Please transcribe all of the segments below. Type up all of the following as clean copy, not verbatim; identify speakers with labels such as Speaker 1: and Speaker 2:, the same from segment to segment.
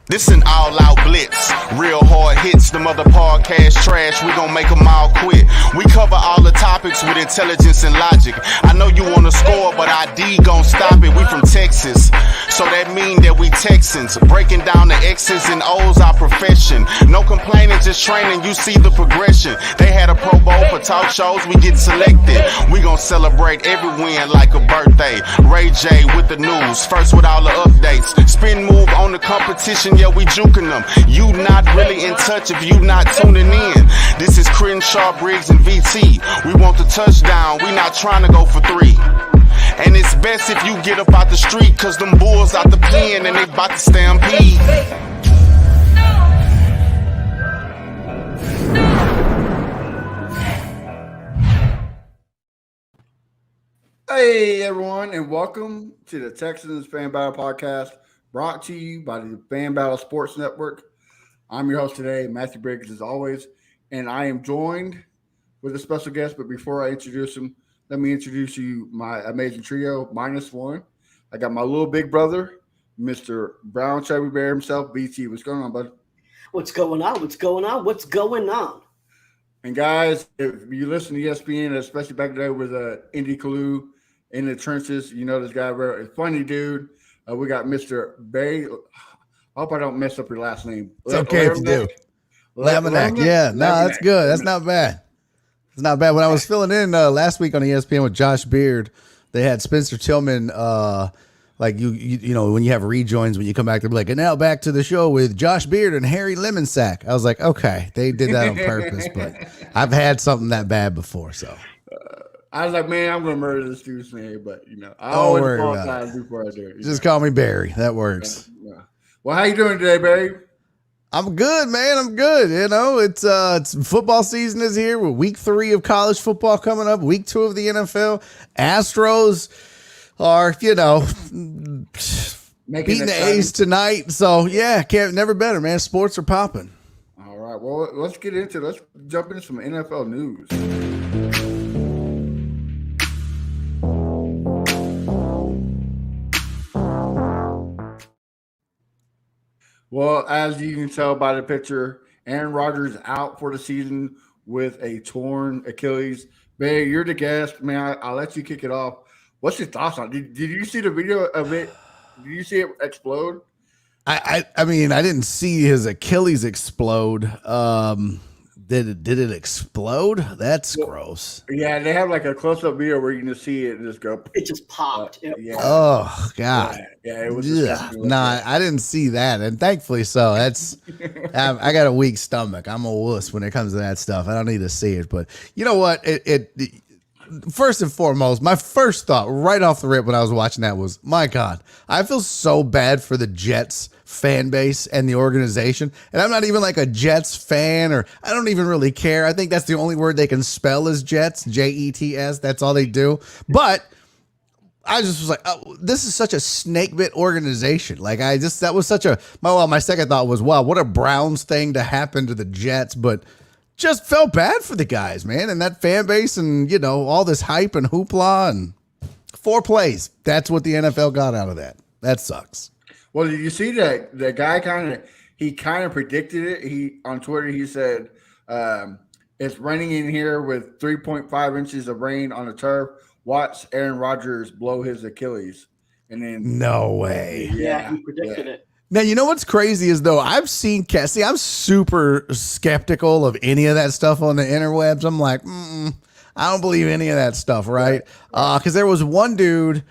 Speaker 1: This an all-out blitz. Real hard hits, them other podcast trash, we gon' make them all quit. We cover all the topics with intelligence and logic. I know you wanna score, but ID gon' stop it. We from Texas, so that mean that we Texans. Breaking down the X's and O's, our profession. No complaining, just training, you see the progression. They had a Pro Bowl for talk shows, we get selected. We gon' celebrate every win like a birthday. Ray J with the news, first with all the updates. Spin move on the competition, yeah, we juking them. You not really in touch if you not tuning in. This is Crenshaw, Briggs, and VT. We want the touchdown, we not trying to go for 3. And it's best if you get up out the street, cause them bulls out the pen and they bout to stampede.
Speaker 2: Hey everyone, and welcome to the Texans Fan Battle Podcast, brought to you by the Fan Battle Sports Network. I'm your host today, Matthew Briggs, as always, and I am joined with a special guest. But before I introduce him, let me introduce you my amazing trio, minus one. I got my little big brother, Mr. Brown Chubby Bear himself, BT. What's going on, bud?
Speaker 3: What's going on? What's going on? What's going on?
Speaker 2: And guys, if you listen to ESPN, especially back today with Indy Kalu in the trenches, you know this guy, a funny dude. We got Mr. Barry. I hope I don't mess up your last name.
Speaker 4: It's okay if you do. Laminack. Yeah, no, that's good. That's not bad. It's not bad. When I was filling in last week on ESPN with Josh Beard, they had Spencer Tillman. Like you know, when you have rejoins, when you come back, they're like, and now back to the show with Josh Beard and Harry Lemonsack. I was like, okay, they did that on purpose, but I've had something that bad before, so.
Speaker 2: I was like, man, I'm gonna murder this dude's name, but you know, I
Speaker 4: Don't
Speaker 2: always
Speaker 4: worry
Speaker 2: apologize before I do it.
Speaker 4: Just call me Barry. That works.
Speaker 2: Yeah. Well, how you doing today, Barry?
Speaker 4: I'm good, man. I'm good. You know, it's football season is here. We're week 3 of college football coming up. Week 2 of the NFL. Astros are, you know, beating the A's tonight. So yeah, never better, man. Sports are popping.
Speaker 2: All right. Well, let's jump into some NFL news. Well, as you can tell by the picture, Aaron Rodgers out for the season with a torn Achilles. Barry, you're the guest, man. I'll let you kick it off. What's your thoughts on it? Did you see the video of it? Did you see it explode?
Speaker 4: I mean, I didn't see his Achilles explode. Did it explode? That's gross.
Speaker 2: Yeah, they have like a close-up video where you can just see it and just go.
Speaker 3: It just popped.
Speaker 2: Yeah.
Speaker 4: Oh God.
Speaker 2: Yeah, it was.
Speaker 4: Nah, I didn't see that, and thankfully so. That's I got a weak stomach. I'm a wuss when it comes to that stuff. I don't need to see it, but you know what? It first and foremost, my first thought right off the rip when I was watching that was, my God, I feel so bad for the Jets fan base and the organization. And I'm not even like a Jets fan, or I don't even really care. I think that's the only word they can spell is Jets, Jets. That's all they do. But I just was like, oh, this is such a snake bit organization. Like that was such my second thought was, wow, what a Browns thing to happen to the Jets. But just felt bad for the guys, man, and that fan base, and you know, all this hype and hoopla and 4 plays. That's what the NFL got out of that. That sucks.
Speaker 2: Well, did you see that the guy kind of predicted it? He on Twitter he said it's raining in here with 3.5 inches of rain on the turf. Watch Aaron Rodgers blow his Achilles, and then
Speaker 4: no way.
Speaker 3: Yeah, he predicted it.
Speaker 4: Now, you know what's crazy is, though, I've seen Cassie. I'm super skeptical of any of that stuff on the interwebs. I'm like, I don't believe any of that stuff, right? Because there was one dude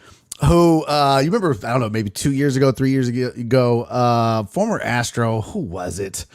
Speaker 4: who, you remember, I don't know, maybe 2 years ago, 3 years ago, former Astro, who was it?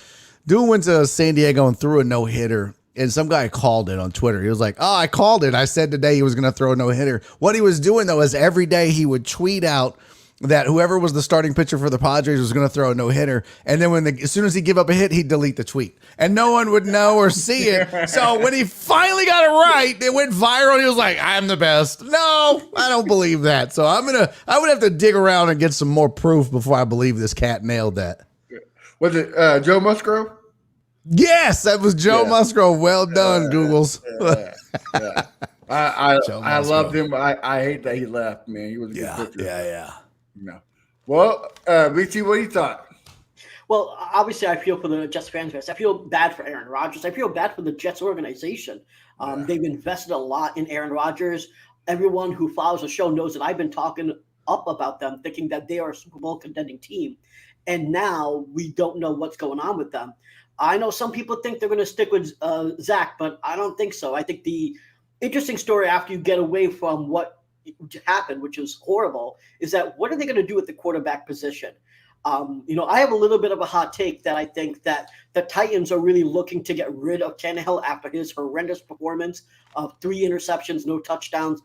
Speaker 4: Dude went to San Diego and threw a no-hitter. And some guy called it on Twitter. He was like, oh, I called it. I said today he was going to throw a no-hitter. What he was doing, though, is every day he would tweet out that whoever was the starting pitcher for the Padres was going to throw a no-hitter. And then as soon as he give up a hit, he'd delete the tweet. And no one would know or see it. So when he finally got it right, it went viral. He was like, I'm the best. No, I don't believe that. So I would have to dig around and get some more proof before I believe this cat nailed that.
Speaker 2: Was it Joe Musgrove?
Speaker 4: Yes, that was Joe Musgrove. Well done, Googles.
Speaker 2: Yeah. I loved him. I hate that he left, man. He was a good pitcher.
Speaker 4: Yeah.
Speaker 2: No. Well, BT, what do you thought?
Speaker 3: Well, obviously, I feel for the Jets fan base. I feel bad for Aaron Rodgers. I feel bad for the Jets organization. They've invested a lot in Aaron Rodgers. Everyone who follows the show knows that I've been talking up about them, thinking that they are a Super Bowl contending team. And now we don't know what's going on with them. I know some people think they're going to stick with Zach, but I don't think so. I think the interesting story after you get away from what happened, which was horrible, is that what are they going to do with the quarterback position? I have a little bit of a hot take that I think that the Titans are really looking to get rid of Tannehill after his horrendous performance of 3 interceptions, no touchdowns,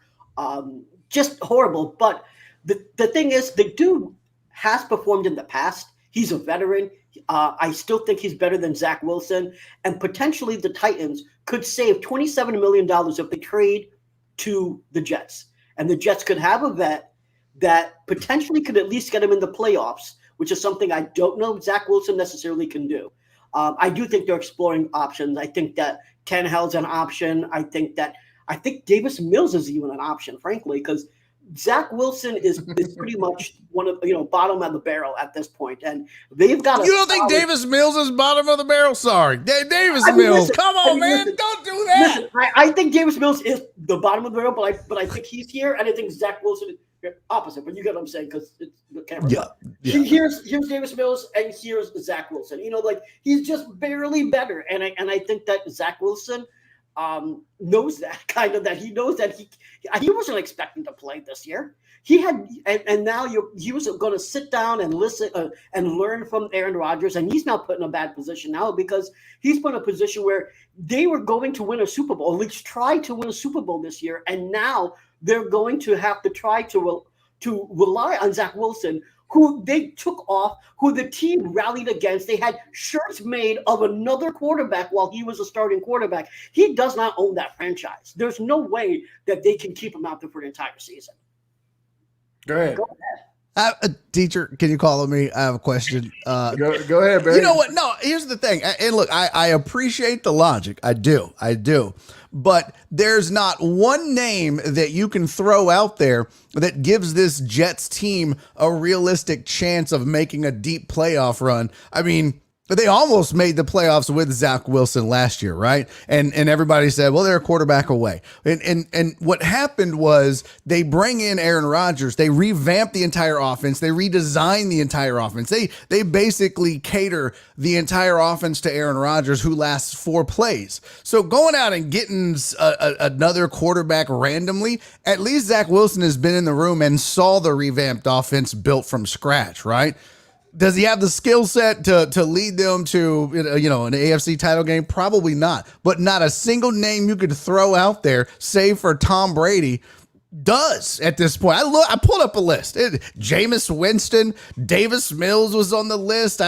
Speaker 3: just horrible. But the thing is, the dude has performed in the past. He's a veteran. I still think he's better than Zach Wilson. And potentially the Titans could save $27 million if they trade to the Jets. And the Jets could have a vet that potentially could at least get him in the playoffs, which is something I don't know Zach Wilson necessarily can do. I do think they're exploring options. I think that Tannehill's an option. I think Davis Mills is even an option, frankly, because Zach Wilson is pretty much one of bottom of the barrel at this point, and they've got.
Speaker 4: You don't think Davis Mills is bottom of the barrel? Sorry, Davis Mills. Come on, man, don't do that.
Speaker 3: Listen, I think Davis Mills is the bottom of the barrel, but I think he's here, and I think Zach Wilson is opposite. But you get what I'm saying because it's the camera.
Speaker 4: Yeah.
Speaker 3: Here's Davis Mills, and here's Zach Wilson. He's just barely better, and I think that Zach Wilson knows that he knows that he wasn't expecting to play this year. He had, and now he was going to sit down and listen and learn from Aaron Rodgers, and he's now put in a bad position now because he's put in a position where they were going to win a Super Bowl, at least try to win a Super Bowl this year, and now they're going to have to try to rely on Zach Wilson, who they took off, who the team rallied against. They had shirts made of another quarterback while he was a starting quarterback. He does not own that franchise. There's no way that they can keep him out there for the entire season.
Speaker 2: Go ahead.
Speaker 4: Teacher, can you call on me? I have a question.
Speaker 2: Go ahead, Barry.
Speaker 4: You know what? No, here's the thing. And look, I appreciate the logic. I do. But there's not one name that you can throw out there that gives this Jets team a realistic chance of making a deep playoff run. I mean, they almost made the playoffs with Zach Wilson last year, right? And everybody said, well, they're a quarterback away. And what happened was they bring in Aaron Rodgers. They revamp the entire offense. They redesign the entire offense. They basically cater the entire offense to Aaron Rodgers, who lasts 4 plays. So going out and getting another quarterback randomly, at least Zach Wilson has been in the room and saw the revamped offense built from scratch, right? Does he have the skill set to lead them to, an AFC title game? Probably not. But not a single name you could throw out there, save for Tom Brady, does at this point. I pulled up a list. Jameis Winston, Davis Mills was on the list.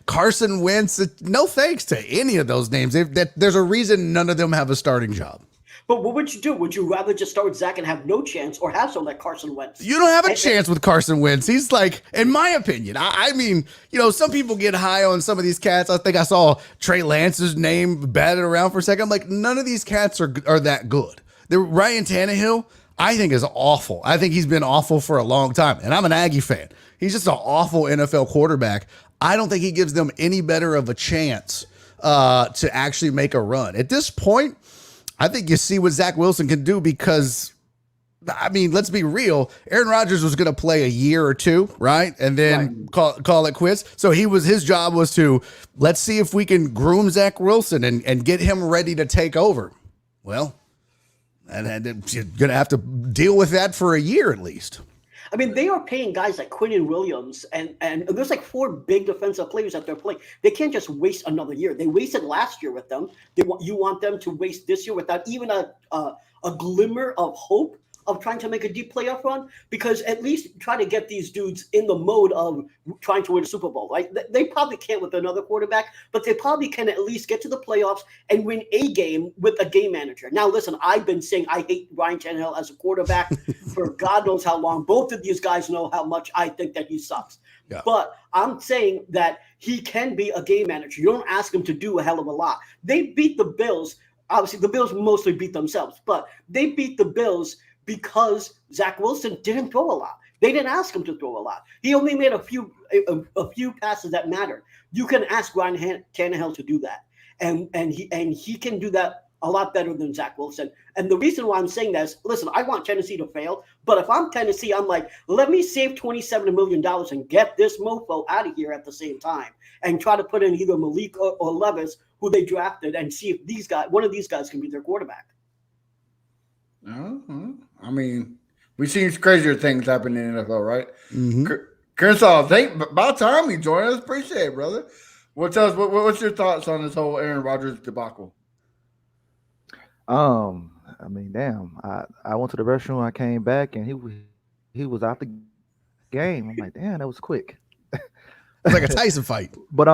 Speaker 4: Carson Wentz. No thanks to any of those names. There's a reason none of them have a starting job.
Speaker 3: But what would you do? Would you rather just start with Zach and have no chance, or have someone like Carson Wentz?
Speaker 4: You don't have a chance with Carson Wentz. He's like, in my opinion, I mean, some people get high on some of these cats. I think I saw Trey Lance's name batted around for a second. I'm like, none of these cats are that good. Ryan Tannehill, I think, is awful. I think he's been awful for a long time, and I'm an Aggie fan. He's just an awful NFL quarterback. I don't think he gives them any better of a chance to actually make a run. At this point, I think you see what Zach Wilson can do because, I mean, let's be real. Aaron Rodgers was going to play a year or two, right? And then call it quits. So his job was to, let's see if we can groom Zach Wilson and get him ready to take over. Well, and you're going to have to deal with that for a year at least.
Speaker 3: I mean, they are paying guys like Quinnen Williams, and there's like 4 big defensive players that they're playing. They can't just waste another year. They wasted last year with them. You want them to waste this year without even a glimmer of hope of trying to make a deep playoff run? Because at least try to get these dudes in the mode of trying to win a Super Bowl, right? They probably can't with another quarterback, but they probably can at least get to the playoffs and win a game with a game manager. Now, listen, I've been saying I hate Ryan Tannehill as a quarterback for God knows how long. Both of these guys know how much I think that he sucks. Yeah. But I'm saying that he can be a game manager. You don't ask him to do a hell of a lot. They beat the Bills. Obviously, the Bills mostly beat themselves, but they beat the Bills because Zach Wilson didn't throw a lot. They didn't ask him to throw a lot. He only made a few passes that mattered. You can ask Ryan Tannehill to do that, and he can do that a lot better than Zach Wilson. And the reason why I'm saying that is, listen, I want Tennessee to fail, but if I'm Tennessee, I'm like, let me save $27 million and get this mofo out of here at the same time, and try to put in either Malik or Levis, who they drafted, and see if one of these guys can be their quarterback.
Speaker 2: I mean, we've seen crazier things happen in the NFL, right?
Speaker 4: Mm-hmm.
Speaker 2: Kershaw, about time you joined us. Appreciate it, brother. What's your thoughts on this whole Aaron Rodgers debacle?
Speaker 5: I mean, damn. I went to the restroom. I came back, and he was out the game. I'm like, damn, that was quick.
Speaker 4: It's like a Tyson fight.
Speaker 5: But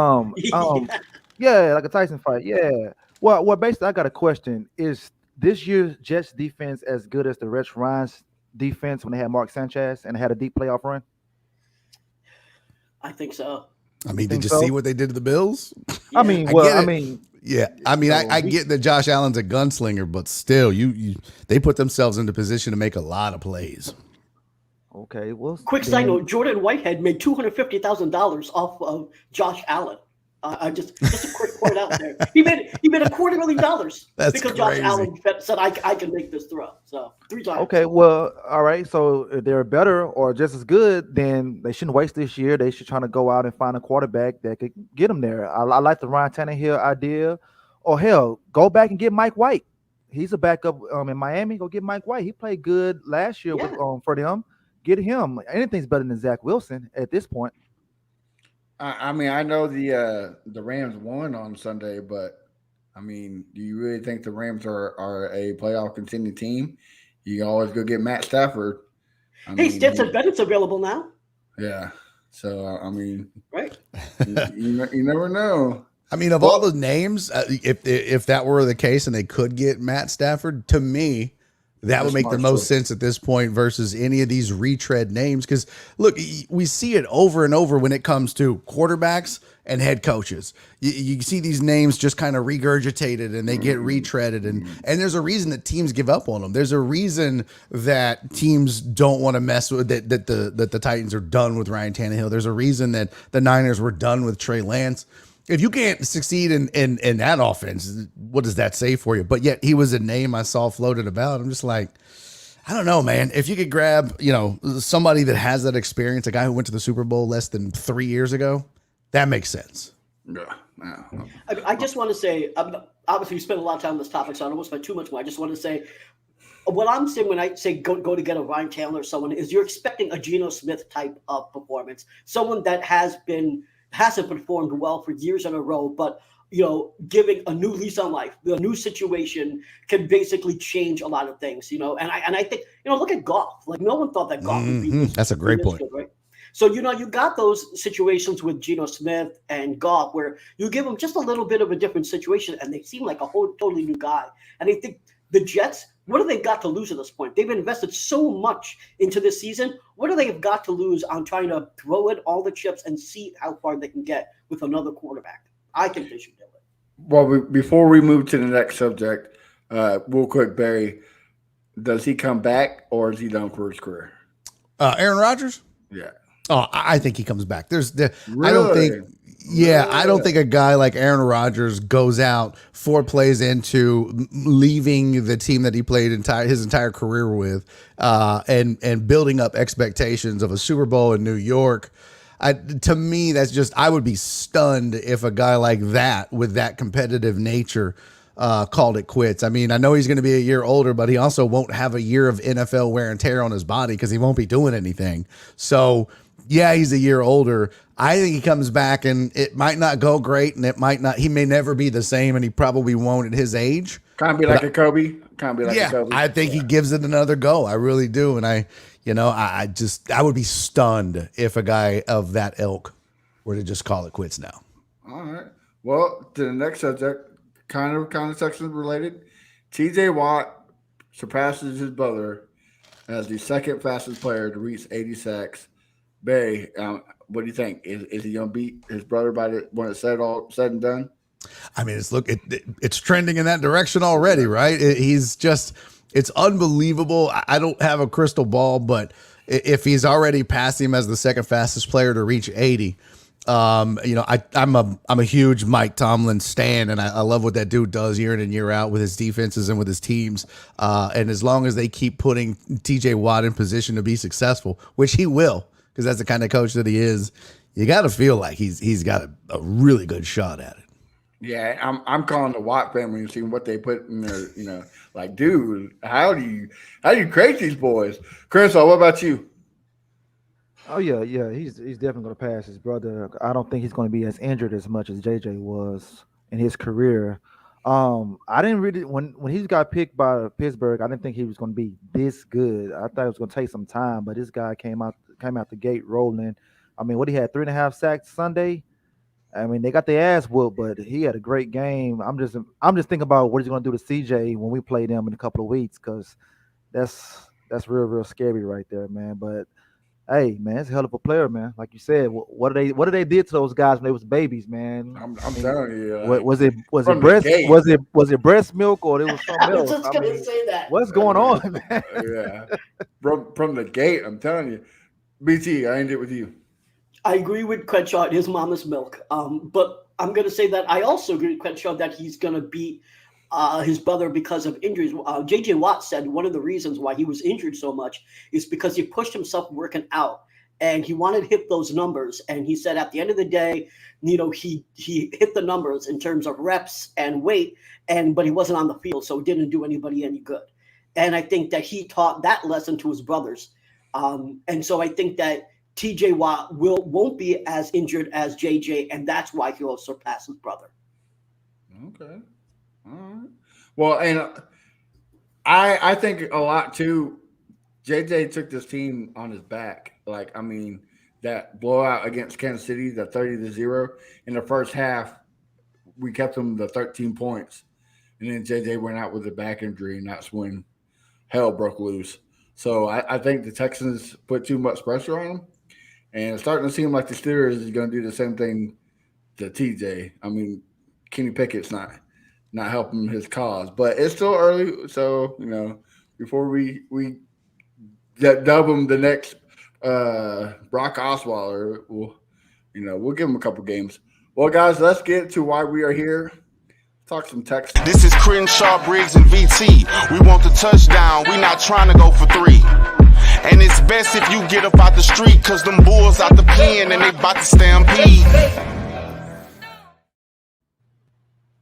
Speaker 5: yeah, like a Tyson fight. Yeah. Well, basically, I got a question. Is this year's Jets defense as good as the Rex Ryan's defense when they had Mark Sanchez and had a deep playoff run?
Speaker 3: I think so.
Speaker 4: I mean, did you see what they did to the Bills?
Speaker 3: Yeah.
Speaker 5: I mean,
Speaker 4: I get that Josh Allen's a gunslinger, but still, they put themselves into position to make a lot of plays.
Speaker 5: Okay, well,
Speaker 3: quick side note: Jordan Whitehead made $250,000 off of Josh Allen. Just a quick point out there. He made $250,000 because
Speaker 4: crazy.
Speaker 3: Josh Allen said I can make this throw. So 3 times.
Speaker 5: Okay, well, all right. So if they're better or just as good, then they shouldn't waste this year. They should try to go out and find a quarterback that could get them there. I like the Ryan Tannehill idea. Or hell, go back and get Mike White. He's a backup in Miami. Go get Mike White. He played good last year for them. Get him. Anything's better than Zach Wilson at this point.
Speaker 2: I mean, I know the Rams won on Sunday, but I mean, do you really think the Rams are a playoff contending team? You always go get Matt Stafford.
Speaker 3: Hey, Stetson Bennett's available now.
Speaker 2: Yeah. So I mean,
Speaker 3: right?
Speaker 2: You never know.
Speaker 4: I mean, of all the names, if that were the case and they could get Matt Stafford, to me, that would make the most sense at this point versus any of these retread names. Because, look, we see it over and over when it comes to quarterbacks and head coaches. You see these names just kind of regurgitated and they get retreaded. And there's a reason that teams give up on them. There's a reason that teams don't want to mess with that the Titans are done with Ryan Tannehill. There's a reason that the Niners were done with Trey Lance. If you can't succeed in that offense, what does that say for you? But yet he was a name I saw floated about. I'm just like, I don't know, man. If you could grab, somebody that has that experience, a guy who went to the Super Bowl less than 3 years ago, that makes sense.
Speaker 2: Yeah.
Speaker 3: I just want to say, obviously, we spent a lot of time on this topic, so I don't want to spend too much more. I just want to say, what I'm saying when I say go to get a Ryan Tannehill or someone is you're expecting a Geno Smith type of performance, someone that hasn't performed well for years in a row, but giving a new lease on life, the new situation can basically change a lot of things, and I think, look at Goff. Like, no one thought that Goff would be
Speaker 4: that's a great point.
Speaker 3: Good, right? So, you got those situations with Geno Smith and Goff where you give them just a little bit of a different situation and they seem like a whole totally new guy. And I think the Jets, what do they got to lose at this point? They've invested so much into this season. What do they have got to lose on trying to throw in all the chips and see how far they can get with another quarterback? I think they should do it.
Speaker 2: Well, before we move to the next subject, real quick, Barry, does he come back or is he done for his career?
Speaker 4: Aaron Rodgers?
Speaker 2: Yeah.
Speaker 4: Oh, I think he comes back.
Speaker 2: Really?
Speaker 4: I don't think a guy like Aaron Rodgers goes out 4 plays into leaving the team that he played his entire career with, and building up expectations of a Super Bowl in New York. To me, that's just, I would be stunned if a guy like that with that competitive nature called it quits. I mean, I know he's going to be a year older, but he also won't have a year of NFL wear and tear on his body because he won't be doing anything. So, yeah, he's a year older. I think he comes back and it might not go great and he may never be the same and he probably won't at his age.
Speaker 2: Kind of be like a Kobe. A Kobe.
Speaker 4: I think he gives it another go. I really do. And I would be stunned if a guy of that ilk were to just call it quits now.
Speaker 2: All right. Well, to the next subject, kind of Texans related. TJ Watt surpasses his brother as the second fastest player to reach 80 sacks. Barry, what do you think? Is he going to beat his brother when it's said and done?
Speaker 4: I mean, it's trending in that direction already, right? He's just, It's unbelievable. I don't have a crystal ball, but if he's already passed him as the second fastest player to reach 80, I'm a huge Mike Tomlin stan, and I love what that dude does year in and year out with his defenses and with his teams. And as long as they keep putting TJ Watt in position to be successful, which he will, because that's the kind of coach that he is, you got to feel like he's got a really good shot at it.
Speaker 2: Yeah, I'm calling the Watt family and seeing what they put in their, like, dude, how do you create these boys? Chris, what about you?
Speaker 5: Oh yeah, he's definitely going to pass his brother. I don't think he's going to be as injured as much as JJ was in his career. I didn't really when he got picked by Pittsburgh, I didn't think he was going to be this good. I thought it was going to take some time, but this guy came out the gate rolling. I mean, what he had 3.5 sacks Sunday. I mean, they got their ass whooped, but he had a great game. I'm just thinking about what he's going to do to CJ when we play them in a couple of weeks, because that's real scary right there, man. But hey, man, it's a hell of a player, man. Like you said, what did they did to those guys when they was babies, man?
Speaker 2: I'm telling you,
Speaker 5: was it breast milk, or it was something
Speaker 3: I was
Speaker 5: else?
Speaker 3: just gonna say that.
Speaker 5: What's going on, man?
Speaker 2: Yeah, from the gate, I'm telling you. BT, I ended with you.
Speaker 3: I agree with Crenshaw. It is mama's milk. But I'm going to say that I also agree with Crenshaw that he's going to beat his brother because of injuries. J.J. Watt said one of the reasons why he was injured so much is because he pushed himself working out, and he wanted to hit those numbers. And he said at the end of the day, he hit the numbers in terms of reps and weight, but he wasn't on the field, so it didn't do anybody any good. And I think that he taught that lesson to his brothers. And so I think that TJ Watt won't be as injured as JJ, and that's why he'll surpass his brother.
Speaker 2: Okay. All right. Well, and I think a lot too. JJ took this team on his back. Like, I mean, that blowout against Kansas City, the 30-0 in the first half, we kept them to 13 points, and then JJ went out with a back injury, and that's when hell broke loose. So I think the Texans put too much pressure on him. And it's starting to seem like the Steelers is going to do the same thing to TJ. I mean, Kenny Pickett's not helping his cause, but it's still early. So, before we dub him the next Brock Osweiler, we'll give him a couple games. Well, guys, let's get to why we are here. Talk some Texans.
Speaker 1: This is Crenshaw, Briggs, and VT. We want the touchdown. We not trying to go for 3. And it's best if you get up out the street, cause them bulls out the pen and they about to stampede.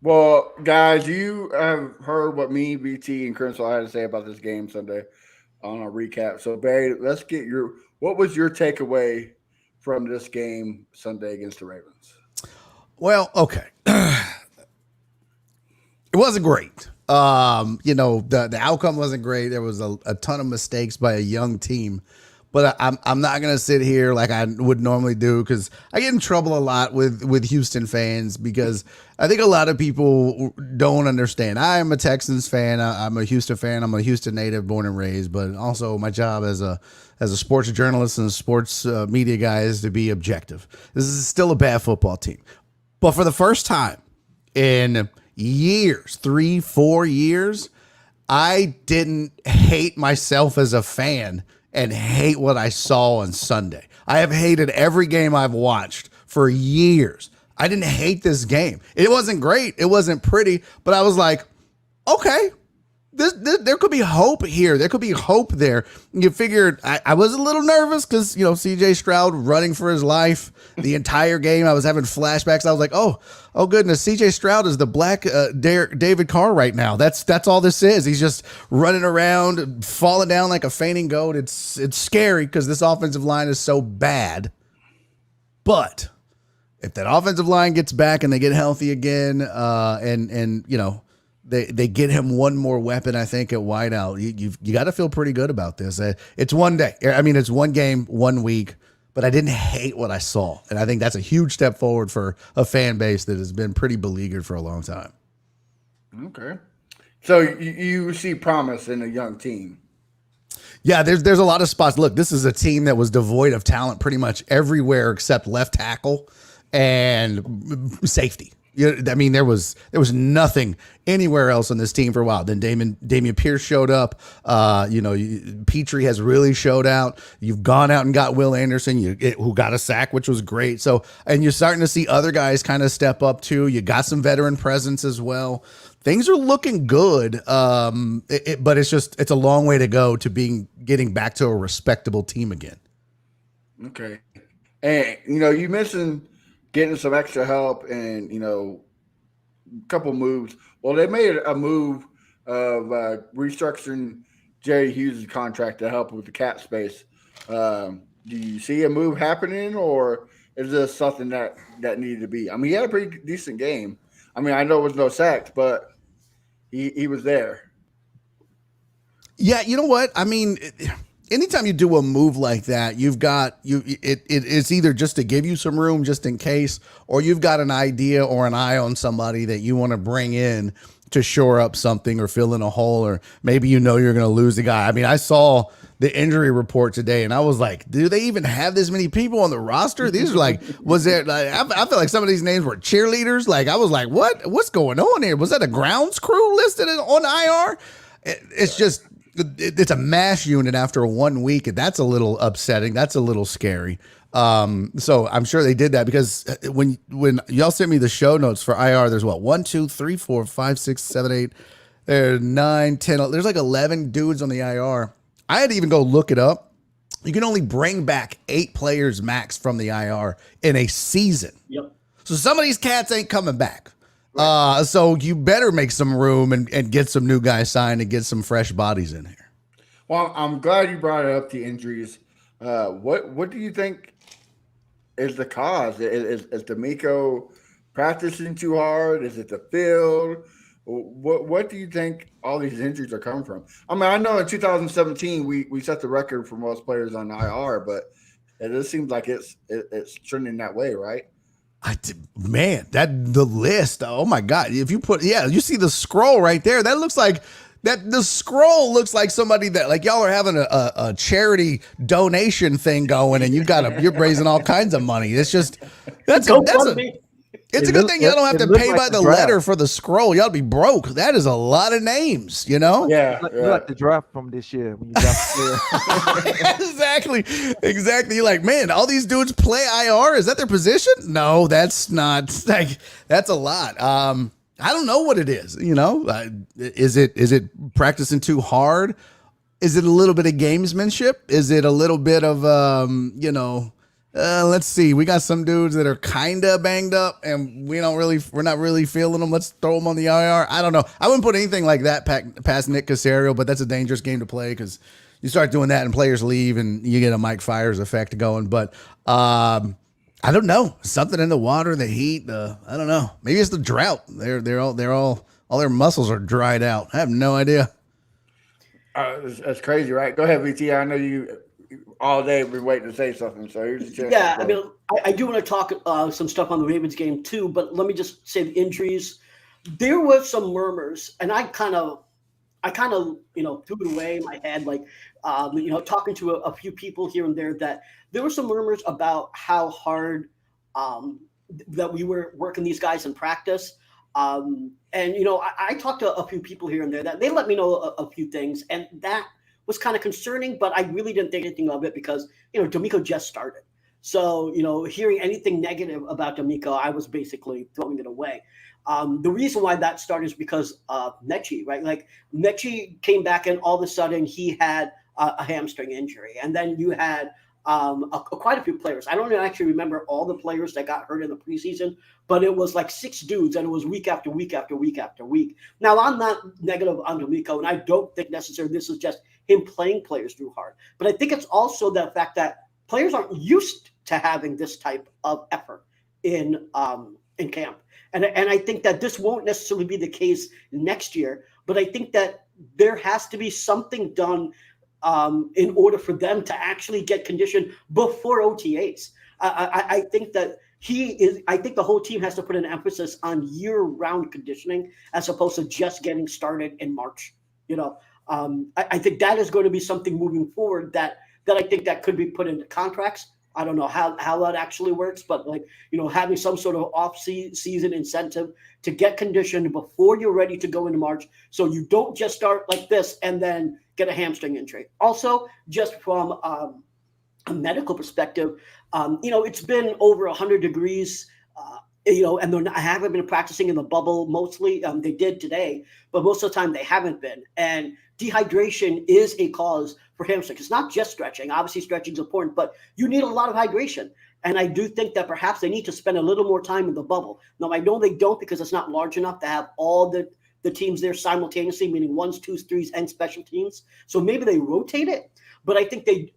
Speaker 2: Well, guys, you have heard what me, BT, and Crenshaw had to say about this game Sunday on our recap. So, Barry, let's get what was your takeaway from this game Sunday against the Ravens?
Speaker 4: Well, okay. It wasn't great. The outcome wasn't great. There was a ton of mistakes by a young team, but I'm not gonna sit here like I would normally do, because I get in trouble a lot with Houston fans, because I think a lot of people don't understand. I am a Texans fan. I'm a Houston fan. I'm a Houston native, born and raised, but also my job as a sports journalist and a sports media guy is to be objective. This is still a bad football team, but for the first time in years, 3-4 years, I didn't hate myself as a fan and hate what I saw on Sunday. I have hated every game I've watched for years. I didn't hate this game. It wasn't great. It wasn't pretty, but I was like, okay, there could be hope here. There could be hope there. You figured I was a little nervous because, CJ Stroud running for his life the entire game. I was having flashbacks. I was like, oh goodness, CJ Stroud is the black David Carr right now. That's all this is. He's just running around, falling down like a fainting goat. It's scary because this offensive line is so bad. But if that offensive line gets back and they get healthy again, They get him one more weapon, I think, at wideout. You got to feel pretty good about this. It's one day. I mean, it's one game, 1 week, but I didn't hate what I saw. And I think that's a huge step forward for a fan base that has been pretty beleaguered for a long time.
Speaker 2: Okay. So you see promise in a young team.
Speaker 4: Yeah, there's a lot of spots. Look, this is a team that was devoid of talent pretty much everywhere except left tackle and safety. I mean, there was nothing anywhere else on this team for a while. Then Damian Pierce showed up. Petrie has really showed out. You've gone out and got Will Anderson, who got a sack, which was great. So, and you're starting to see other guys kind of step up too. You got some veteran presence as well. Things are looking good, but it's a long way to go to getting back to a respectable team again.
Speaker 2: Okay, and you mentioned getting some extra help and a couple moves. Well, they made a move of restructuring Jerry Hughes' contract to help with the cap space. Do you see a move happening, or is this something that needed to be? I mean, he had a pretty decent game. I mean, I know it was no sacks, but he was there.
Speaker 4: Yeah, you know what? I mean, anytime you do a move like that, it's either just to give you some room just in case, or you've got an idea or an eye on somebody that you want to bring in to shore up something or fill in a hole, or maybe you're going to lose the guy. I mean, I saw the injury report today and I was like, do they even have this many people on the roster? These are like, was there, like, I feel like some of these names were cheerleaders. Like, I was like, what's going on here? Was that a grounds crew listed on IR? It's a mass unit after 1 week, and that's a little upsetting. That's a little scary. So I'm sure they did that because when y'all sent me the show notes for IR, there's 1, 2, 3, 4, 5, 6, 7, 8, there's 9, 10, there's like 11 dudes on the IR. I had to even go look it up. You can only bring back 8 players max from the IR in a season.
Speaker 3: Yep.
Speaker 4: So some of these cats ain't coming back. So you better make some room and get some new guys signed and get some fresh bodies in here.
Speaker 2: Well, I'm glad you brought up the injuries. What do you think is the cause? Is DeMeco practicing too hard? Is it the field? What do you think all these injuries are coming from? I mean, I know in 2017 we set the record for most players on IR, but it just seems like it's trending that way, right?
Speaker 4: The list. Oh my God! If you you see the scroll right there. That looks like the scroll looks like somebody that, like, y'all are having a charity donation thing going, and you're raising all kinds of money. It's just it's a good thing y'all don't have to pay by the letter for the scroll. Y'all be broke. That is a lot of names,
Speaker 2: Yeah.
Speaker 5: Like the draft from this year when you draft.
Speaker 4: Exactly. You're like, man, all these dudes play IR. Is that their position? No, that's not. Like, that's a lot. I don't know what it is. Is it practicing too hard? Is it a little bit of gamesmanship? Is it a little bit of let's see. We got some dudes that are kind of banged up, and we're not really feeling them. Let's throw them on the IR. I don't know. I wouldn't put anything like that past Nick Caserio, but that's a dangerous game to play because you start doing that and players leave, and you get a Mike Fiers effect going. But I don't know. Something in the water, the heat. I don't know. Maybe it's the drought. They're all their muscles are dried out. I have no idea.
Speaker 2: That's crazy, right? Go ahead, VT. I know you all day been waiting to say something. So here's the chance.
Speaker 3: Yeah, I mean, I do want to talk some stuff on the Ravens game too, but let me just say the injuries. There was some murmurs, and I kind of threw it away in my head, like talking to a few people here and there, that there were some murmurs about how hard that we were working these guys in practice. I talked to a few people here and there that they let me know a few things, and that was kind of concerning, but I really didn't think anything of it because, DeMeco just started. So, hearing anything negative about DeMeco, I was basically throwing it away. The reason why that started is because Mechie, right? Like, Mechie came back and all of a sudden he had a hamstring injury. And then you had quite a few players. I don't actually remember all the players that got hurt in the preseason, but it was like 6 dudes, and it was week after week after week after week. Now, I'm not negative on DeMeco, and I don't think necessarily this is just him playing players too hard. But I think it's also the fact that players aren't used to having this type of effort in camp. And I think that this won't necessarily be the case next year, but I think that there has to be something done in order for them to actually get conditioned before OTAs. I think that I think the whole team has to put an emphasis on year-round conditioning as opposed to just getting started in March. I think that is going to be something moving forward that I think that could be put into contracts I don't know how that actually works, but having some sort of off-season incentive to get conditioned before you're ready to go into March, so you don't just start like this and then get a hamstring injury. Also, just from a medical perspective, it's been over 100 degrees. And I haven't been practicing in the bubble mostly. They did today, but most of the time they haven't been. And dehydration is a cause for hamstrings. It's not just stretching. Obviously, stretching is important, but you need a lot of hydration. And I do think that perhaps they need to spend a little more time in the bubble. Now, I know they don't because it's not large enough to have all the teams there simultaneously, meaning 1s, 2s, 3s, and special teams. So maybe they rotate it, but I think they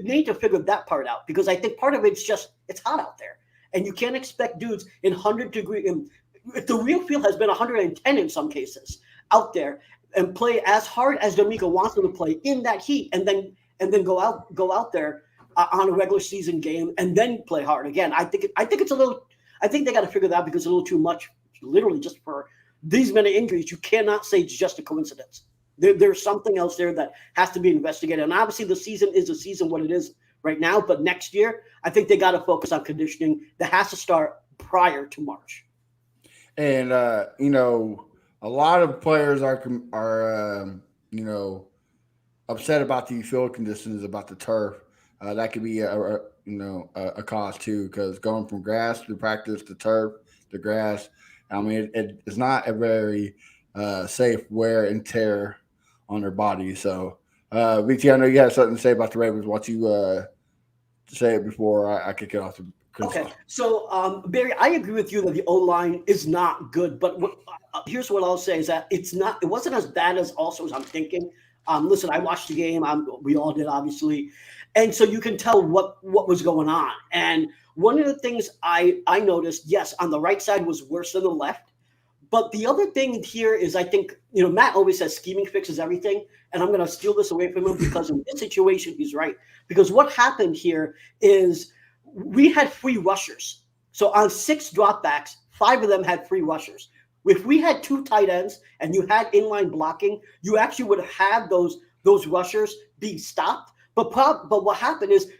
Speaker 3: need to figure that part out because I think part of it's just it's hot out there. And you can't expect dudes in 100-degree. If the real field has been 110 in some cases out there and play as hard as DeMeco wants them to play in that heat, and then go out there on a regular season game and then play hard again. I think it's a little. I think they got to figure that out because it's a little too much. Literally, just for these many injuries, you cannot say it's just a coincidence. There's something else there that has to be investigated. And obviously, the season is a season what it is right now, but next year, I think they got to focus on conditioning. That has to start prior to March.
Speaker 2: And a lot of players are upset about the field conditions, about the turf. That could be a cause too, because going from grass to practice to turf to grass, I mean, it's not a very safe wear and tear on their body. So, BT, I know you had something to say about the Ravens. Why don't you say it before I kick it off to Chris?
Speaker 3: Okay, so Barry, I agree with you that the O-line is not good, but here's what I'll say is that it wasn't as bad as I'm thinking. Listen, I watched the game. We all did, obviously, and so you can tell what was going on. And one of the things I noticed, yes, on the right side was worse than the left. But the other thing here is I think, Matt always says scheming fixes everything. And I'm going to steal this away from him because in this situation, he's right. Because what happened here is we had free rushers. So on 6 dropbacks, 5 of them had free rushers. If we had 2 tight ends and you had inline blocking, you actually would have those rushers be stopped. But what happened is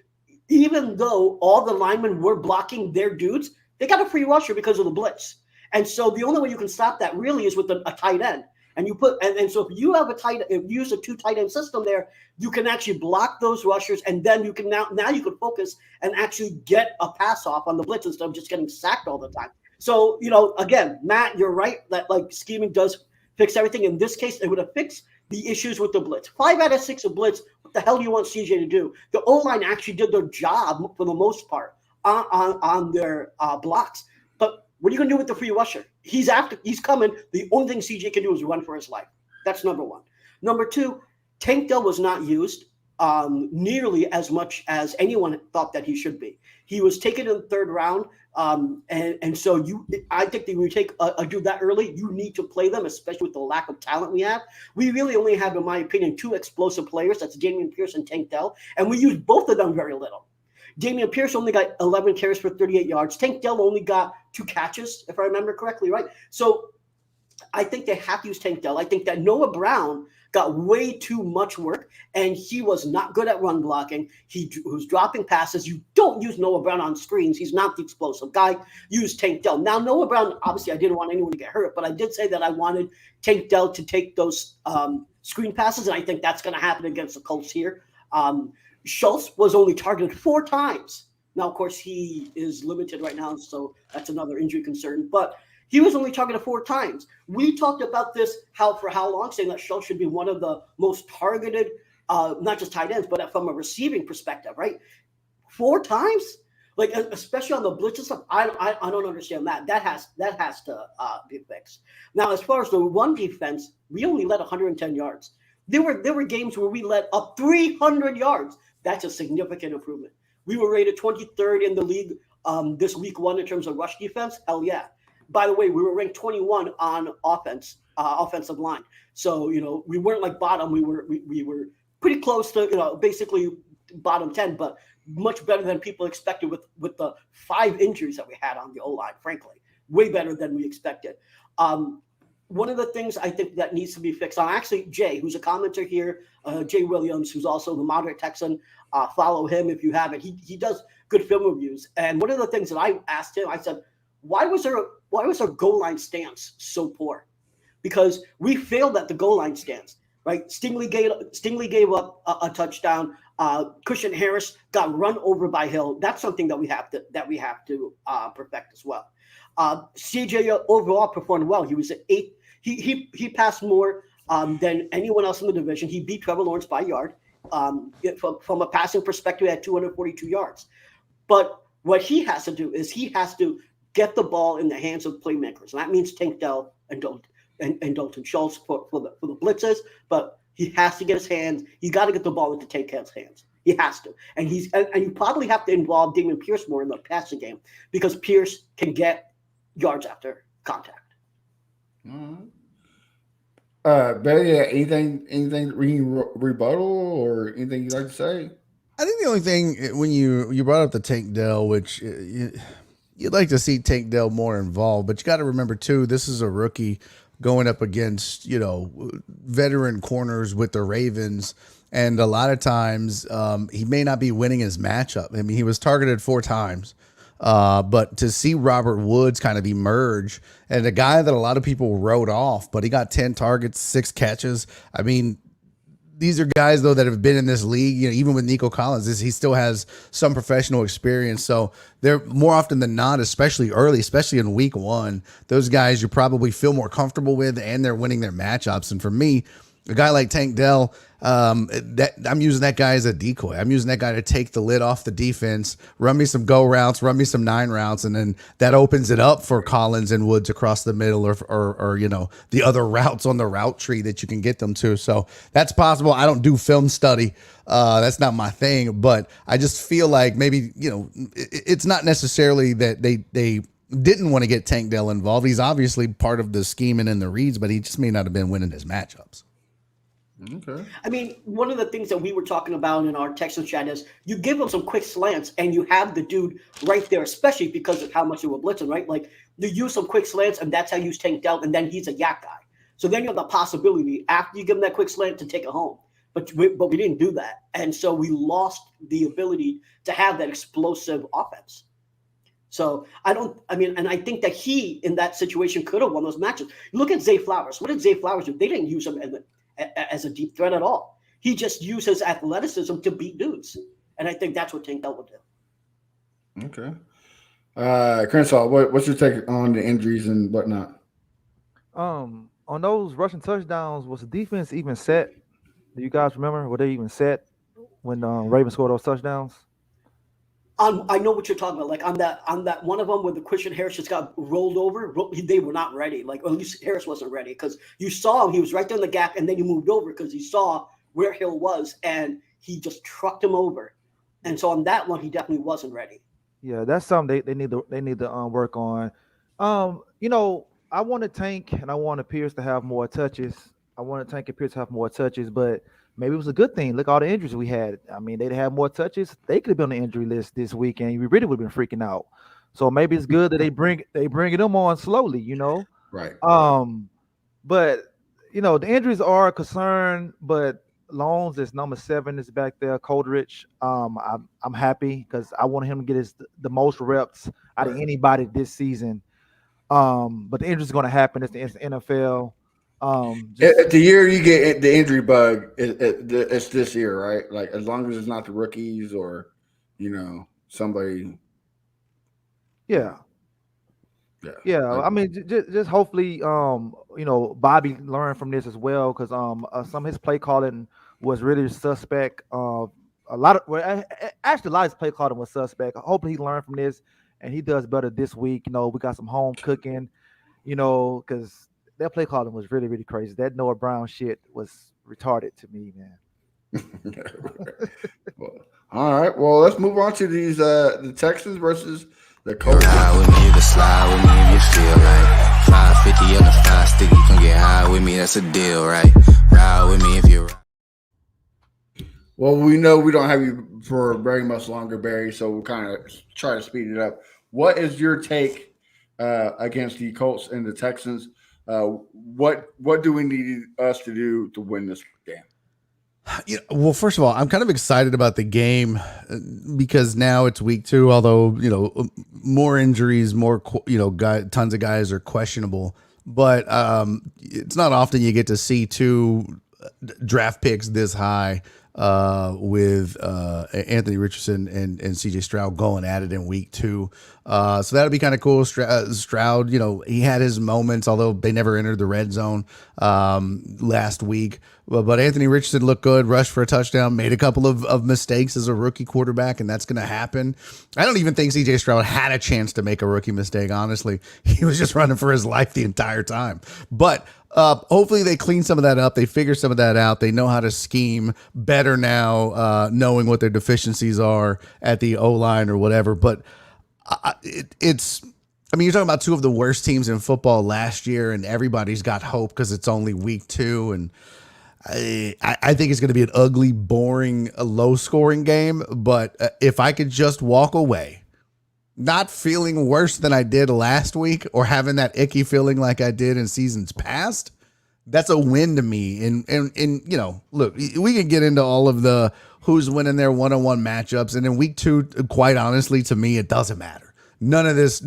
Speaker 3: even though all the linemen were blocking their dudes, they got a free rusher because of the blitz. And so the only way you can stop that really is with a tight end. And you put and so if you have if you use a 2 tight end system there, you can actually block those rushers, and then you can now you can focus and actually get a pass off on the blitz instead of just getting sacked all the time. So again, Matt, you're right that scheming does fix everything. In this case, it would have fixed the issues with the blitz. 5 out of 6 of blitz. What the hell do you want CJ to do? The O-line actually did their job for the most part on their blocks. But what are you going to do with the free rusher? He's coming. The only thing CJ can do is run for his life. That's number one. Number two, Tank Dell was not used nearly as much as anyone thought that he should be. He was taken in the 3rd round. And so I think that when you take a dude that early, you need to play them, especially with the lack of talent we have. We really only have, in my opinion, 2 explosive players. That's Dameon Pierce and Tank Dell. And we use both of them very little. Dameon Pierce only got 11 carries for 38 yards. Tank Dell only got 2 catches, if I remember correctly, right? So I think they have to use Tank Dell. I think that Noah Brown got way too much work, and he was not good at run blocking. He was dropping passes. You don't use Noah Brown on screens. He's not the explosive guy. Use Tank Dell. Now, Noah Brown, obviously, I didn't want anyone to get hurt, but I did say that I wanted Tank Dell to take those screen passes, and I think that's going to happen against the Colts here. Schultz was only targeted 4 times. Now, of course, he is limited right now, so that's another injury concern. But he was only targeted 4 times. We talked about this for how long, saying that Schultz should be one of the most targeted, not just tight ends, but from a receiving perspective, right? 4 times, especially on the blitz and stuff. I don't understand that. That has to be fixed. Now, as far as the run defense, we only led 110 yards. There were games where we led up 300 yards. That's a significant improvement. We were rated 23rd in the league this week 1 in terms of rush defense. Hell yeah. By the way, we were ranked 21 on offensive line. So, we weren't like bottom. We were pretty close to, basically bottom 10, but much better than people expected with the 5 injuries that we had on the O-line, frankly. Way better than we expected. one of the things I think that needs to be fixed. Actually, Jay, who's a commenter here, Jay Williams, who's also the moderate Texan, follow him if you haven't. He does good film reviews. And one of the things that I asked him, I said, why was our goal line stance so poor? Because we failed at the goal line stance, right? Stingley gave up a touchdown. Christian Harris got run over by Hill. That's something that we have to perfect as well. CJ overall performed well. He was at 8. He passed more than anyone else in the division. He beat Trevor Lawrence by a yard. From a passing perspective, at 242 yards. But what he has to do is he has to get the ball in the hands of playmakers, and that means Tank Dell and Dalton Schultz for the blitzes. But he has to get his hands. He's got to get the ball into Tank Dell's hands. He has to, and you probably have to involve Damian Pierce more in the passing game because Pierce can get yards after contact.
Speaker 2: Mm-hmm. Barry, anything rebuttal or anything you'd like to say?
Speaker 4: I think the only thing when you brought up the Tank Dell, which you'd like to see Tank Dell more involved, but you got to remember too, this is a rookie going up against veteran corners with the Ravens, and a lot of times he may not be winning his matchup. I mean, he was targeted 4 times. But to see Robert Woods kind of emerge, and a guy that a lot of people wrote off, but he got 10 targets, 6 catches. I mean, these are guys though that have been in this league, even with Nico Collins, he still has some professional experience. So they're more often than not, especially early, especially in week 1, those guys you probably feel more comfortable with, and they're winning their matchups. And for me, a guy like Tank Dell, I'm using that guy as a decoy. I'm using that guy to take the lid off the defense, run me some go routes, run me some 9 routes, and then that opens it up for Collins and Woods across the middle, or the other routes on the route tree that you can get them to. So that's possible. I don't do film study. That's not my thing, but I just feel like maybe, it's not necessarily that they didn't want to get Tank Dell involved. He's obviously part of the scheming and the reads, but he just may not have been winning his matchups.
Speaker 2: Okay.
Speaker 3: I mean, one of the things that we were talking about in our Texans chat is you give him some quick slants and you have the dude right there, especially because of how much they were blitzing, right? Like you use some quick slants and that's how you use Tank Dell, and then he's a yak guy. So then you have the possibility after you give him that quick slant to take it home. But we didn't do that. And so we lost the ability to have that explosive offense. So and I think that he, in that situation, could have won those matches. Look at Zay Flowers. What did Zay Flowers do? They didn't use him as a deep threat at all. He just used his athleticism to beat dudes. And I think that's what Tank Dell would do.
Speaker 2: Okay. Crenshaw, what's your take on the injuries and whatnot?
Speaker 5: On those rushing touchdowns, was the defense even set? Do you guys remember? Were they even set when Ravens scored those touchdowns?
Speaker 3: I know what you're talking about. Like on that one of them where the Christian Harris just got rolled over, they were not ready. Like, or at least Harris wasn't ready because you saw him. He was right there in the gap, and then you moved over because you saw where Hill was, and he just trucked him over. And so on that one, he definitely wasn't ready.
Speaker 5: Yeah, that's something they need to work on. I wanted Tank and I wanted Pierce to have more touches. But maybe it was a good thing. Look, all the injuries we had. I mean, they'd have more touches. They could have been on the injury list this week, and we really would have been freaking out. So maybe it's good that they bring them on slowly,
Speaker 2: Right.
Speaker 5: But the injuries are a concern. But Loans is number 7 is back there. Coldridge. I'm happy because I want him to get the most reps out of anybody this season. But the injury is going to happen. It's the NFL.
Speaker 2: The year you get the injury bug, it's this year, right? Like as long as it's not the rookies or somebody.
Speaker 5: Yeah. I mean, just hopefully, Bobby learned from this as well because some of his play calling was really suspect. A lot of his play calling was suspect. Hopefully, he learned from this and he does better this week. We got some home cooking, because that play calling was really, really crazy. That Noah Brown shit was retarded to me, man.
Speaker 2: Well, all right. Well, let's move on to these the Texans versus the Colts.
Speaker 6: Ride with me, you can slide with me if you feel like 550 on the 5 stick. You can get high with me. That's a deal, right? Ride with me if you're.
Speaker 2: Well, we know we don't have you for very much longer, Barry. So we'll kind of try to speed it up. What is your take against the Colts and the Texans? What do we need us to do to win this game?
Speaker 4: Well, first of all, I'm kind of excited about the game because now it's week 2, although, more injuries, tons of guys are questionable, but it's not often you get to see 2 draft picks this high with Anthony Richardson and CJ Stroud going at it in week 2. So that'll be kind of cool. Stroud, he had his moments, although they never entered the red zone last week. But Anthony Richardson looked good, rushed for a touchdown, made a couple of mistakes as a rookie quarterback, and that's going to happen. I don't even think CJ Stroud had a chance to make a rookie mistake, honestly. He was just running for his life the entire time. But hopefully they clean some of that up. They figure some of that out. They know how to scheme better now, knowing what their deficiencies are at the O-line or whatever. But you're talking about 2 of the worst teams in football last year, and everybody's got hope because it's only week 2. And I think it's going to be an ugly, boring, low-scoring game. But if I could just walk away not feeling worse than I did last week or having that icky feeling like I did in seasons past, that's a win to me. And look, we can get into all of the who's winning their one-on-one matchups. And in week 2, quite honestly, to me, it doesn't matter. None of this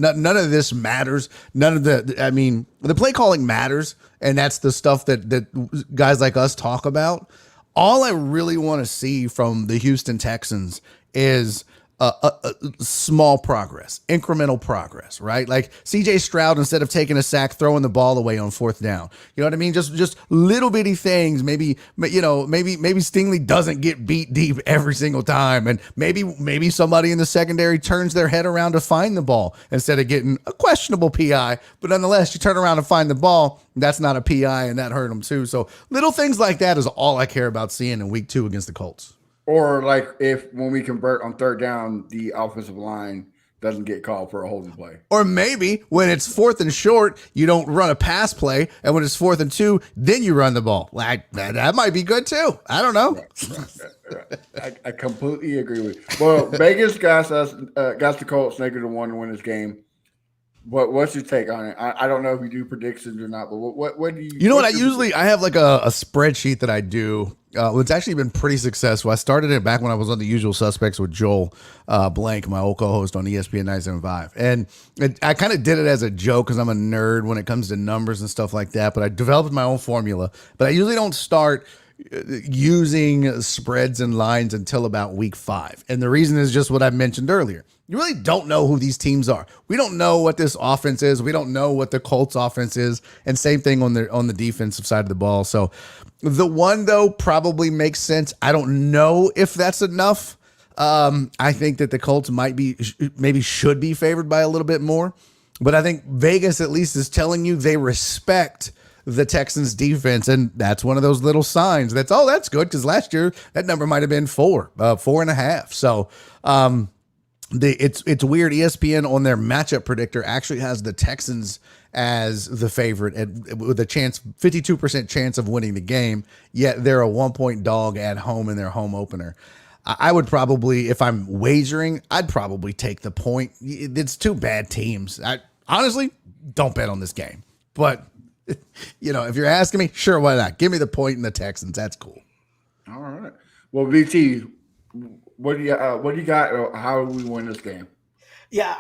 Speaker 4: matters. The play calling matters. And that's the stuff that guys like us talk about. All I really want to see from the Houston Texans is a small progress, incremental progress, right? Like CJ Stroud, instead of taking a sack, throwing the ball away on 4th down. You know what I mean? Just little bitty things. Maybe Stingley doesn't get beat deep every single time. And maybe somebody in the secondary turns their head around to find the ball instead of getting a questionable PI. But nonetheless, you turn around and find the ball. That's not a PI, and that hurt them too. So little things like that is all I care about seeing in week 2 against the Colts.
Speaker 2: Or like when we convert on 3rd down, the offensive line doesn't get called for a holding play.
Speaker 4: Or maybe when it's 4th and short, you don't run a pass play, and when it's 4th and 2, then you run the ball. Like that might be good too. I don't know.
Speaker 2: Right. I completely agree with you. Well, Vegas got the Colts -1 to win this game. What's your take on it? I don't know if you do predictions or not, but what do you?
Speaker 4: You know what? I have like a spreadsheet that I do. It's actually been pretty successful. I started it back when I was on The Usual Suspects with Joel Blank, my old co-host on ESPN 975. And I kind of did it as a joke because I'm a nerd when it comes to numbers and stuff like that. But I developed my own formula. But I usually don't start using spreads and lines until about week 5. And the reason is just what I mentioned earlier. You really don't know who these teams are. We don't know what this offense is. We don't know what the Colts offense is. And same thing on the defensive side of the ball. So the one, though, probably makes sense. I don't know if that's enough. I think that the Colts maybe should be favored by a little bit more. But I think Vegas at least is telling you they respect the Texans defense. And that's one of those little signs that's good. Because last year that number might have been 4.5. So, it's weird. ESPN on their matchup predictor actually has the Texans as the favorite with a 52% chance of winning the game. Yet they're a 1-point dog at home in their home opener. I would probably, if I'm wagering, I'd probably take the point. It's 2 bad teams. I honestly don't bet on this game, but if you're asking me, sure, why not? Give me the point in the Texans. That's cool.
Speaker 2: All right. Well, VT, what do you got? How do we win this game?
Speaker 3: Yeah,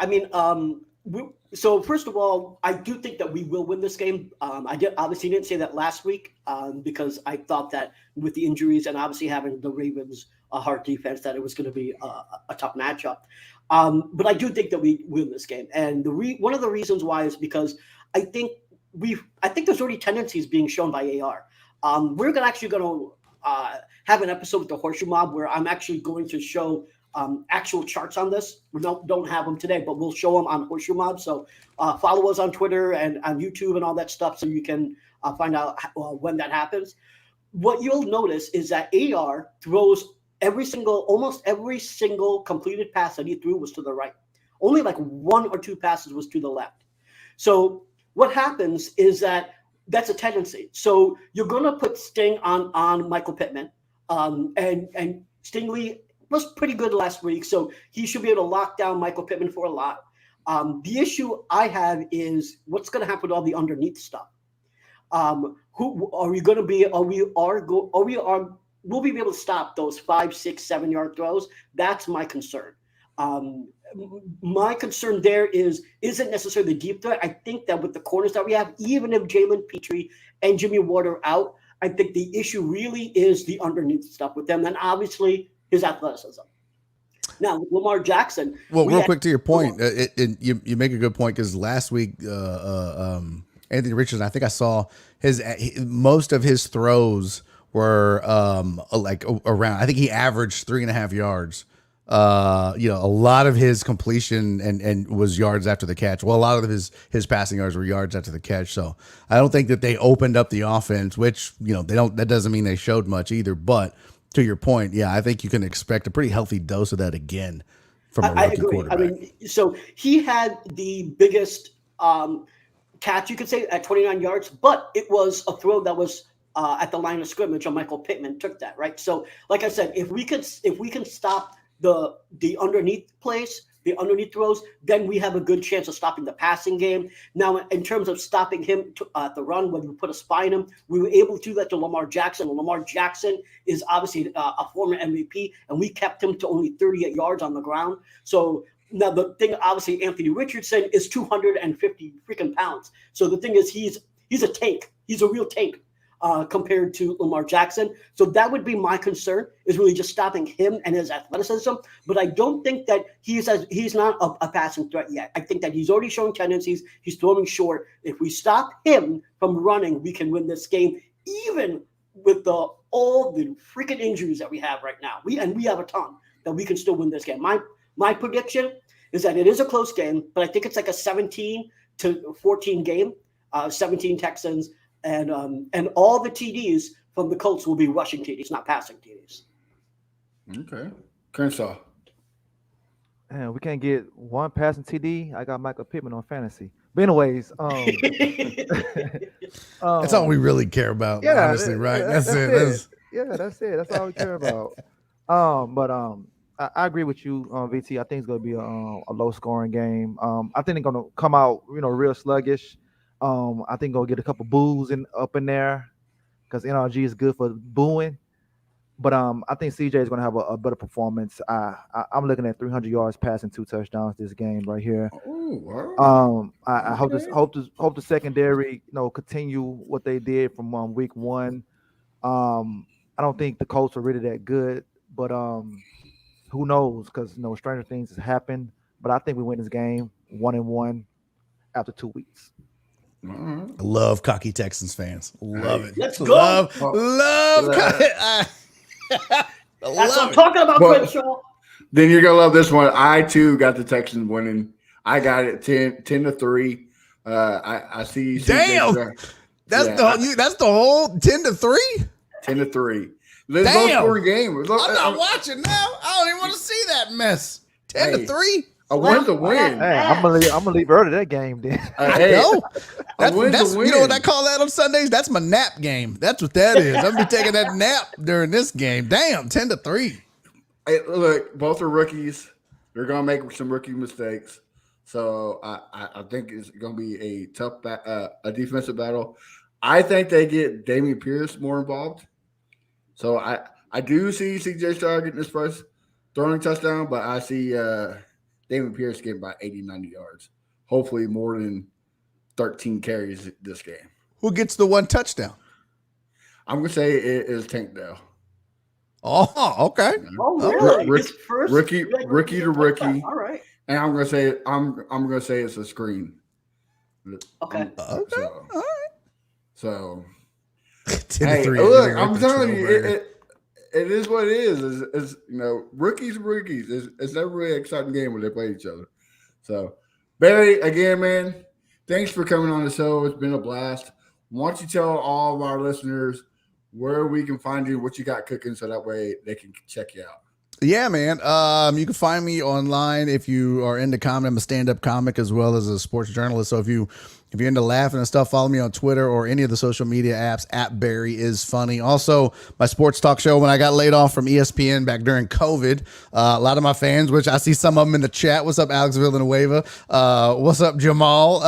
Speaker 3: so first of all, I do think that we will win this game. I didn't say that last week because I thought that with the injuries and obviously having the Ravens a hard defense, that it was going to be a tough matchup. But I do think that we win this game, and one of the reasons why is because I think there's already tendencies being shown by AR. We're going to have an episode with the Horseshoe Mob where I'm actually going to show actual charts on this. We don't have them today, but we'll show them on Horseshoe Mob. So follow us on Twitter and on YouTube and all that stuff so you can find out when that happens. What you'll notice is that AR throws almost every single completed pass that he threw was to the right. Only like 1 or 2 passes was to the left. So what happens is that's a tendency. So you're going to put Sting on Michael Pittman. And Stingley was pretty good last week, so he should be able to lock down Michael Pittman for a lot. The issue I have is what's going to happen with all the underneath stuff. Who are we going to be? Will we be able to stop those 5, 6, 7 yard throws? That's my concern. My concern there isn't necessarily the deep threat. I think that with the corners that we have, even if Jalen Petrie and Jimmy Ward are out, I think the issue really is the underneath stuff with them, and obviously his athleticism. Now, with Lamar Jackson.
Speaker 4: Well, real quick to your point, you make a good point, because last week, Anthony Richardson, I think I saw most of his throws were like around. I think he averaged 3.5 yards. A lot of his completion and was yards after the catch. Well, a lot of his passing yards were yards after the catch. So I don't think that they opened up the offense, which they don't. That doesn't mean they showed much either. But to your point, yeah, I think you can expect a pretty healthy dose of that again from a rookie quarterback.
Speaker 3: I mean, so he had the biggest catch, you could say, at 29 yards, but it was a throw that was at the line of scrimmage, and Michael Pittman took that, right? So, like I said, if we can stop the underneath plays, the underneath throws, then we have a good chance of stopping the passing game. Now, in terms of stopping him at the run, when we put a spy in him, we were able to do that to Lamar Jackson. Lamar Jackson is obviously a former MVP, and we kept him to only 38 yards on the ground. So now the thing, obviously, Anthony Richardson is 250 freaking pounds. So the thing is, he's a tank. He's a real tank. Compared to Lamar Jackson. So that would be my concern, is really just stopping him and his athleticism. But I don't think that he's not a passing threat yet. I think that he's already showing tendencies. He's throwing short. If we stop him from running, we can win this game, even with all the freaking injuries that we have right now. We have a ton that we can still win this game. My prediction is that it is a close game, but I think it's like a 17-14 game. 17 Texans. And all the TDs from the Colts will be rushing TDs, not passing TDs.
Speaker 2: Okay. Crenshaw.
Speaker 5: Man, we can't get one passing TD. I got Michael Pittman on fantasy. But anyways,
Speaker 4: that's all we really care about, honestly, right? That's it.
Speaker 5: That's it. That's all we care about. I agree with you, VT. I think it's going to be a low-scoring game. I think they're going to come out, real sluggish. I think gonna get a couple boos up in there, because NRG is good for booing. But I think CJ is gonna have a better performance. I'm looking at 300 yards passing, 2 touchdowns this game right here.
Speaker 2: Oh, wow.
Speaker 5: I hope the secondary continue what they did from week 1. I don't think the Colts are really that good, but who knows? Because stranger things has happened. But I think we win this game 1-1 after 2 weeks.
Speaker 2: Right.
Speaker 4: I love cocky Texans fans. Love it.
Speaker 3: Let's go.
Speaker 4: Love.
Speaker 3: That's what I'm talking about, Crenshaw.
Speaker 2: Then you're gonna love this one. I too got the Texans winning. I got it 10-3. I see.
Speaker 4: Damn. That's the whole 10-3.
Speaker 2: 10-3. This is a low-scoring game.
Speaker 4: I'm not watching now. I don't even want to see that mess. 10-3.
Speaker 2: A win's a win.
Speaker 5: Hey, I'm gonna leave early that game then.
Speaker 4: No, that's
Speaker 2: a win.
Speaker 4: You know what I call that on Sundays? That's my nap game. That's what that is. I'm gonna be taking that nap during this game. Damn, 10-3.
Speaker 2: Hey, look, both are rookies. They're gonna make some rookie mistakes. So I think it's gonna be a tough a defensive battle. I think they get Dameon Pierce more involved. So I do see CJ Stroud getting his first throwing touchdown, but I see Dameon Pierce getting about 80-90 yards. Hopefully more than 13 carries this game.
Speaker 4: Who gets the one touchdown?
Speaker 2: I'm going to say it is Tank Dell.
Speaker 4: Oh, okay.
Speaker 3: Oh, really?
Speaker 2: Rookie to rookie.
Speaker 3: All right.
Speaker 2: And I'm going to say it's a screen.
Speaker 3: Okay.
Speaker 4: All right.
Speaker 2: So
Speaker 4: 10-3.
Speaker 2: Look, I'm telling you, it is what it is. It's rookies. It's never really an exciting game when they play each other. So, Barry, again, man, thanks for coming on the show. It's been a blast. Why don't you tell all of our listeners where we can find you, what you got cooking, so that way they can check you out.
Speaker 4: Yeah, man. You can find me online if you are into comedy. I'm a stand-up comic as well as a sports journalist. So if you If you're into laughing and stuff, follow me on Twitter or any of the social media apps at Barry is Funny. Also, my sports talk show when I got laid off from ESPN back during COVID. A lot of my fans, which I see some of them in the chat. What's up, Alex Villanueva? What's up, Jamal?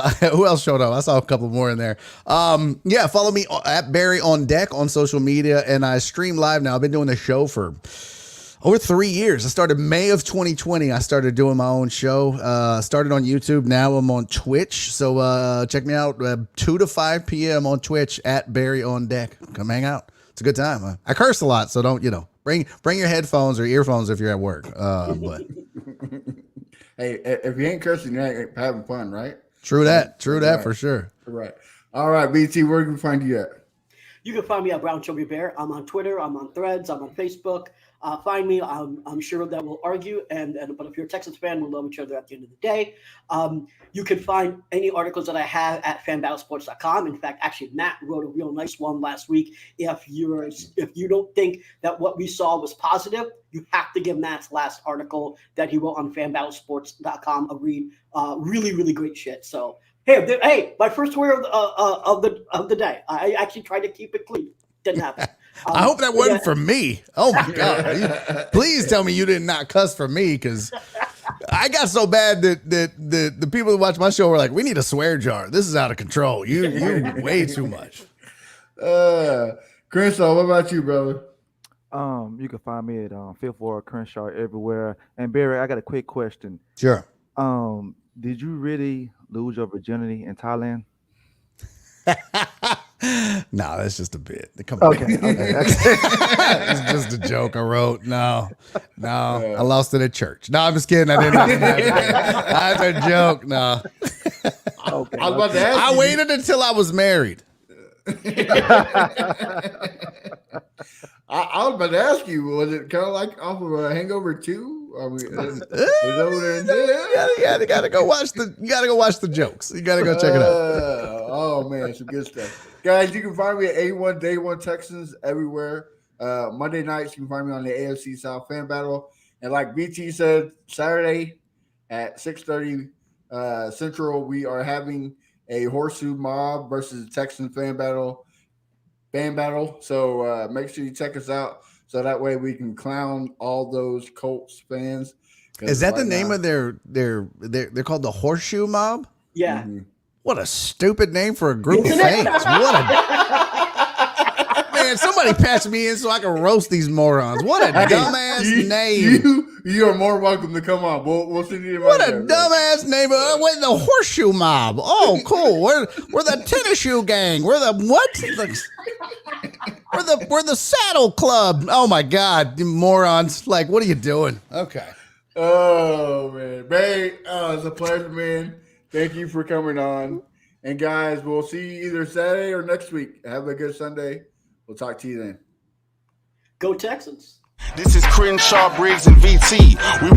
Speaker 4: Who else showed up? I saw a couple more in there. Yeah, follow me at Barry on Deck on social media, and I stream live now. I've been doing the show for over 3 years. I started May of 2020. I started doing my own show. Started on YouTube. Now I'm on Twitch. So check me out 2 to 5 p.m. on Twitch at Barry on Deck. Come hang out. It's a good time. I curse a lot, so don't, bring your headphones or earphones if you're at work. But
Speaker 2: hey, if you ain't cursing, you ain't having fun, right?
Speaker 4: True that
Speaker 2: Right.
Speaker 4: for sure.
Speaker 2: Right. All right, BT, where can we find you at?
Speaker 3: You can find me at Brown Chubby Bear. I'm on Twitter. I'm on Threads. I'm on Facebook. Find me. I'm sure that we'll argue. But if you're a Texans fan, we'll love each other at the end of the day. You can find any articles that I have at fanbattlesports.com. In fact, actually, Matt wrote a real nice one last week. If you don't think that what we saw was positive, you have to give Matt's last article that he wrote on fanbattlesports.com a read. Really, really great shit. So. Hey! My first word of the day. I actually tried to keep it clean. Didn't happen.
Speaker 4: I hope that wasn't for me. Oh my God! Please tell me you did not cuss for me, because I got so bad that the people who watch my show were like, "We need a swear jar. This is out of control. You way too much."
Speaker 2: Crenshaw, what about you, brother?
Speaker 5: You can find me at Fifth Ward Crenshaw everywhere. And Barry, I got a quick question.
Speaker 4: Sure.
Speaker 5: Did you really lose your virginity in Thailand?
Speaker 4: No, that's just a bit. Come on.
Speaker 5: Okay.
Speaker 4: It's just a joke I wrote. No, I lost it at church. No, I'm just kidding. I didn't. That's a joke. No.
Speaker 2: Okay. I was about to ask
Speaker 4: I waited until I was married.
Speaker 2: I was about to ask you, was it kind of like off of a Hangover 2? I mean, it's over there in jail?
Speaker 4: You gotta go watch the jokes. You gotta go check it out.
Speaker 2: Oh man, some good stuff. Guys, you can find me at A1 Day One Texans everywhere. Monday nights, you can find me on the AFC South Fan Battle. And like BT said, Saturday at 6:30 Central, we are having a Horseshoe Mob versus Texans Fan Battle. So make sure you check us out, so that way we can clown all those Colts fans.
Speaker 4: Is that the name of they're called the Horseshoe Mob?
Speaker 3: Yeah.
Speaker 2: Mm-hmm.
Speaker 4: What a stupid name for a group of fans. Man, somebody patch me in so I can roast these morons. What a dumbass name.
Speaker 2: You are more welcome to come on. We'll send you
Speaker 4: What a dumbass name. Wait, the Horseshoe Mob. Oh, cool. We're the tennis shoe gang. We're the what? We're the Saddle Club. Oh my God, you morons! Like, what are you doing? Okay.
Speaker 2: Oh man, Barry, it's a pleasure, man. Thank you for coming on. And guys, we'll see you either Saturday or next week. Have a good Sunday. We'll talk to you then.
Speaker 3: Go Texans.
Speaker 1: This is Crenshaw, Briggs, and VT. We